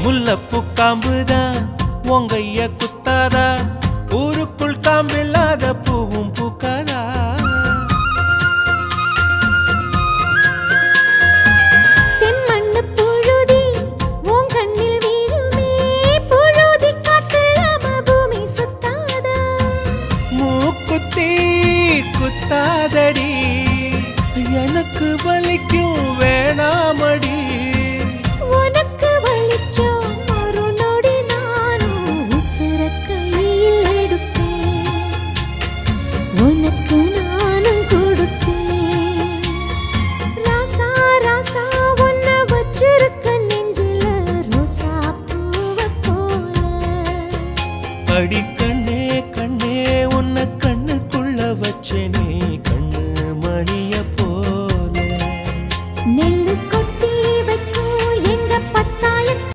முல்லப்பூ காம்புதான் உங்கைய குத்தாதா, ஊருக்குள் காம்பில்லாத பூவும் பூக்காதா. செம்மண்ணு புழுதி உன் கண்ணில் வீழுமே, புழுதி காத்தில்லாம பூமி சுத்தாதா. மூக்குத்தி குத்தாதடி, எனக்கு வலிக்கும் வேணாமடி. உனக்கு வலிச்சோம் ஒரு நொடி நானும் உசுர கையில் எடுப்பேன், உனக்கு நானும் கொடுப்பேன். ராசா ராசா உன்னை வச்சிருக்க நெஞ்சில ரோசா பூவை போல. அடி